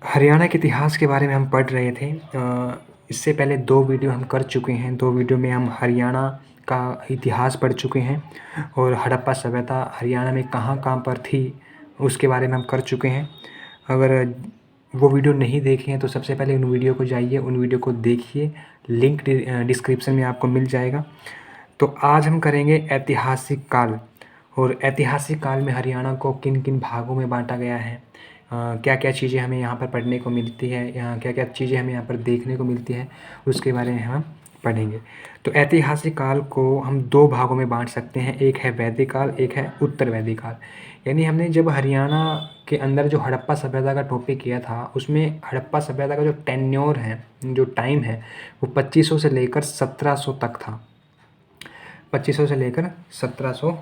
हरियाणा के इतिहास के बारे में हम पढ़ रहे थे। इससे पहले 2 वीडियो हम कर चुके हैं। 2 वीडियो में हम हरियाणा का इतिहास पढ़ चुके हैं और हड़प्पा सभ्यता हरियाणा में कहाँ-कहाँ पर थी, उसके बारे में हम कर चुके हैं। अगर वो वीडियो नहीं देखे हैं तो सबसे पहले उन वीडियो को जाइए, उन वीडियो को देखिए। लिंक डिस्क्रिप्शन में आपको मिल जाएगा। तो आज हम करेंगे ऐतिहासिक काल। और ऐतिहासिक काल में हरियाणा को किन-किन भागों में बाँटा गया है, क्या-क्या चीज़ें हमें यहाँ पर पढ़ने को मिलती है, यहाँ क्या-क्या चीज़ें हमें यहाँ पर देखने को मिलती है, उसके बारे में हम पढ़ेंगे। तो ऐतिहासिक काल को हम 2 भागों में बाँट सकते हैं, एक है वैदिक काल, एक है उत्तर वैदिक काल। यानी हमने जब हरियाणा के अंदर जो हड़प्पा सभ्यता का टॉपिक किया था, उसमें हड़प्पा सभ्यता का जो टेन्योर है, जो टाइम है, वो 2500 से लेकर 1700 तक था। 2500 से लेकर 1700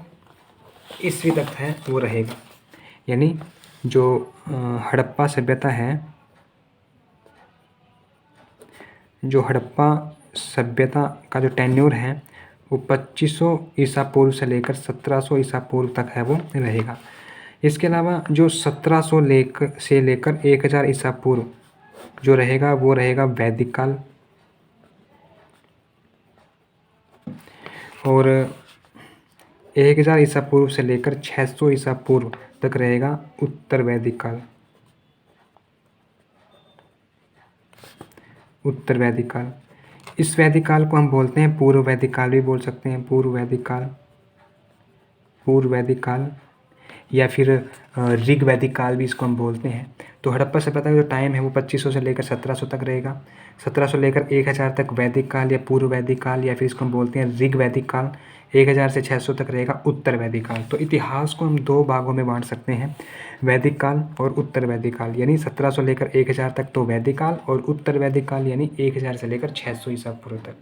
ईस्वी तक है वो रहेगा। यानी जो हड़प्पा सभ्यता है, जो हड़प्पा सभ्यता का जो टेन्योर है वो 2500 ईसा पूर्व से लेकर 1700 ईसा पूर्व तक है वो रहेगा। इसके अलावा जो 1700 से लेकर 1000 ईसा पूर्व जो रहेगा वो रहेगा वैदिक काल। और 1000 ईसा पूर्व से लेकर 600 ईसा पूर्व तक रहेगा उत्तर वैदिक काल। उत्तर वैदिक काल, इस वैदिक काल को हम बोलते हैं पूर्व वैदिक काल भी बोल सकते हैं। पूर्व वैदिक काल, पूर्व वैदिक काल या फिर ऋग वैदिक काल भी इसको हम बोलते हैं। तो हड़प्पा सभ्यता का जो टाइम है वो 2500 से लेकर 1700 तक रहेगा। 1700 लेकर 1000 तक वैदिक काल या पूर्व वैदिक काल, या फिर इसको हम बोलते हैं ऋग वैदिक काल। 1000 से 600 तक रहेगा उत्तर वैदिक काल। तो इतिहास को हम 2 भागों में बांट सकते हैं, वैदिक काल और उत्तर वैदिक काल। यानी 1700 लेकर 1000 तक तो वैदिक काल, और उत्तर वैदिक काल यानी 1000 से लेकर 600 ईसा पूर्व तक।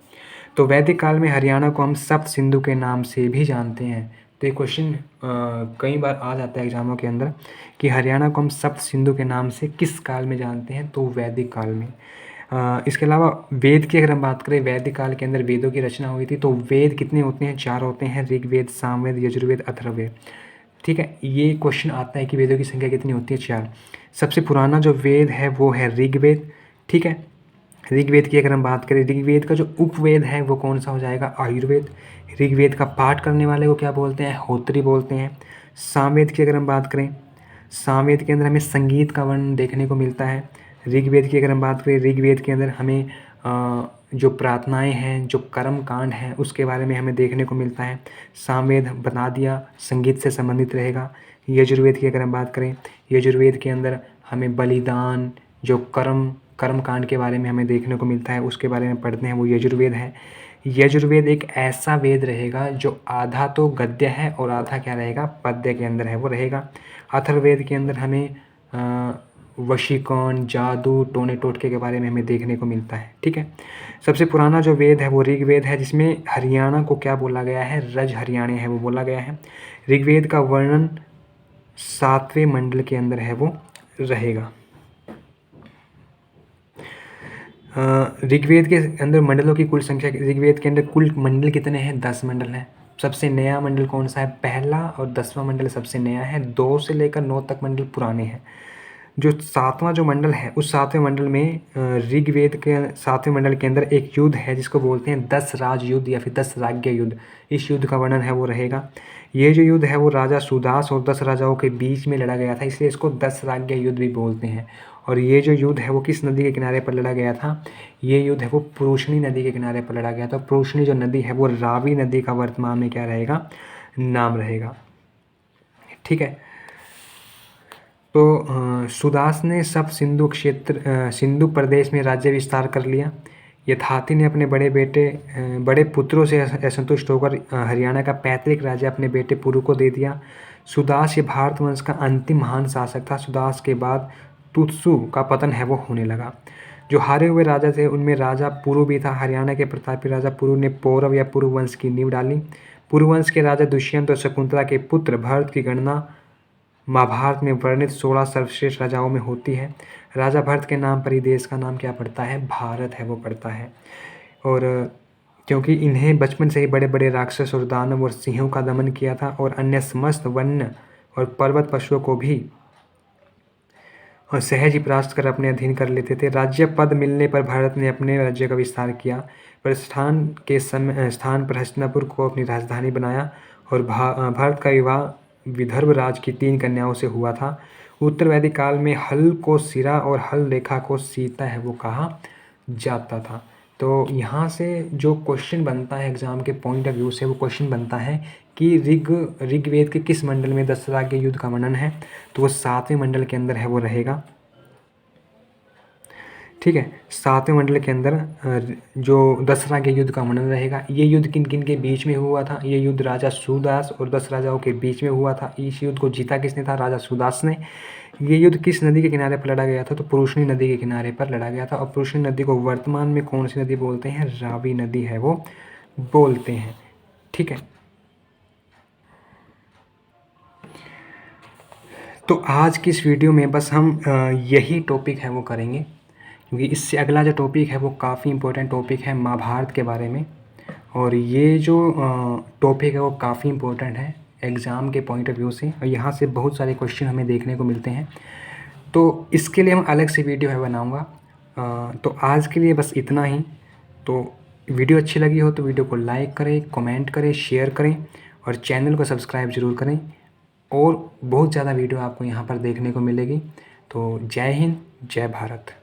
तो वैदिक काल में हरियाणा को हम सप्त सिंधु के नाम से भी जानते हैं। तो ये क्वेश्चन कई बार आ जाता है एग्जामों के अंदर कि हरियाणा को हम सप्त सिंधु के नाम से किस काल में जानते हैं, तो वैदिक काल में। इसके अलावा वेद की अगर हम बात करें, वैदिक काल के अंदर वेदों की रचना हुई थी। तो वेद कितने होते हैं? 4 होते हैं, ऋग्वेद, सामवेद, यजुर्वेद, अथर्ववेद। ठीक है, ये क्वेश्चन आता है कि वेदों की संख्या कितनी होती है? 4। सबसे पुराना जो वेद है वो है ऋग्वेद। ठीक है, ऋग्वेद की अगर हम बात करें, ऋग्वेद का जो उपवेद है वो कौन सा हो जाएगा? आयुर्वेद। ऋग्वेद का पाठ करने वाले को क्या बोलते हैं? होत्री बोलते हैं। सामवेद की अगर हम बात करें, सामवेद के अंदर हमें संगीत का वर्णन देखने को मिलता है। ऋग्वेद की अगर हम बात करें, ऋग्वेद के अंदर हमें जो प्रार्थनाएं हैं, जो कर्म कांड हैं, उसके बारे में हमें देखने को मिलता है। सामवेद बता दिया, संगीत से संबंधित रहेगा। यजुर्वेद की अगर हम बात करें, यजुर्वेद के अंदर हमें बलिदान, जो कर्म कांड के बारे में हमें देखने को मिलता है, उसके बारे में पढ़ते हैं, वो यजुर्वेद है। यजुर्वेद एक ऐसा वेद रहेगा जो आधा तो गद्य है और आधा क्या रहेगा? पद्य के अंदर है वो रहेगा। अथर्ववेद के अंदर हमें वशीकरण, जादू, टोने टोटके के बारे में हमें देखने को मिलता है। ठीक है, सबसे पुराना जो वेद है वो ऋग्वेद है, जिसमें हरियाणा को क्या बोला गया है? रज हरियाणा है वो बोला गया है। ऋग्वेद का वर्णन 7वें मंडल के अंदर है वो रहेगा। ऋग्वेद के अंदर मंडलों की कुल संख्या, ऋग्वेद के अंदर कुल मंडल कितने हैं? 10 मंडल हैं। सबसे नया मंडल कौन सा है? पहला और 10वां मंडल सबसे नया है। 2 से लेकर 9 तक मंडल पुराने हैं। जो 7वां जो मंडल है, उस 7वें मंडल में ऋग्वेद के 7वें मंडल के अंदर एक युद्ध है जिसको बोलते हैं 10 राज युद्ध या फिर 10 राज्य युद्ध। इस युद्ध का वर्णन है वो रहेगा। ये जो युद्ध है वो राजा सुदास और 10 राजाओं के बीच में लड़ा गया था, इसलिए इसको 10 राज्य युद्ध भी बोलते हैं। और ये जो युद्ध है वो किस नदी के किनारे पर लड़ा गया था? ये युद्ध है वो पुरुषनी नदी के किनारे पर लड़ा गया था। पुरुषनी जो नदी है वो रावी नदी का वर्तमान में क्या रहेगा? नाम रहेगा। ठीक है, तो सुदास ने सब सिंधु प्रदेश में राज्य विस्तार कर लिया। यथाति ने अपने बड़े पुत्रों से असंतुष्ट होकर हरियाणा का पैतृक राज्य अपने बेटे पुरु को दे दिया। सुदास ये भारतवंश का अंतिम महान शासक था। सुदास के बाद तुत्सु का पतन है वो होने लगा। जो हारे हुए राजा थे उनमें राजा पुरु भी था। हरियाणा के प्रतापी राजा पुरु ने पौरव या पुरुवंश की नींव डाली। पुरुवंश के राजा दुष्यंत और शकुंतला के पुत्र भरत की गणना महाभारत में वर्णित 16 सर्वश्रेष्ठ राजाओं में होती है। राजा भरत के नाम पर ही देश का नाम क्या पड़ता है? भारत है वो पड़ता है। और क्योंकि इन्हें बचपन से ही बड़े बड़े राक्षस और दानव और सिंहों का दमन किया था, और अन्य समस्त वन्य और पर्वत पशुओं को भी और सहज ही परास्त कर अपने अधीन कर लेते थे। राज्य पद मिलने पर भारत ने अपने राज्य का विस्तार किया, पर स्थान पर हस्तिनापुर को अपनी राजधानी बनाया और भारत का विवाह विदर्भ राज की 3 कन्याओं से हुआ था। उत्तर वैदिक काल में हल को सिरा और हल रेखा को सीता है वो कहा जाता था। तो यहाँ से जो क्वेश्चन बनता है एग्ज़ाम के पॉइंट ऑफ व्यू से, वो क्वेश्चन बनता है कि ऋग्वेद के किस मंडल में दशरथा के युद्ध का वर्णन है, तो वो 7वें मंडल के अंदर है वो रहेगा। ठीक है, 7वें मंडल के अंदर जो दशरथा के युद्ध का वर्णन रहेगा। ये युद्ध किन किन के बीच में हुआ था? ये युद्ध राजा सुदास और 10 राजाओं के बीच में हुआ था। इस युद्ध को जीता किसने था? राजा सुदास ने। ये युद्ध किस नदी के किनारे पर लड़ा गया था? तो पुरुषनी नदी के किनारे पर लड़ा गया था। और पुरुषनी नदी को वर्तमान में कौन सी नदी बोलते हैं? रावी नदी है वो बोलते हैं। ठीक है, तो आज की इस वीडियो में बस हम यही टॉपिक है वो करेंगे, क्योंकि इससे अगला जो टॉपिक है वो काफ़ी इम्पोर्टेंट टॉपिक है महाभारत के बारे में। और ये जो टॉपिक है वो काफ़ी इम्पोर्टेंट है एग्ज़ाम के पॉइंट ऑफ व्यू से, और यहाँ से बहुत सारे क्वेश्चन हमें देखने को मिलते हैं। तो इसके लिए हम अलग से वीडियो है बनाऊँगा। तो आज के लिए बस इतना ही। तो वीडियो अच्छी लगी हो तो वीडियो को लाइक करें, कमेंट करें, शेयर करें और चैनल को सब्सक्राइब ज़रूर करें। और बहुत ज़्यादा वीडियो आपको यहाँ पर देखने को मिलेगी। तो जय हिंद, जय भारत।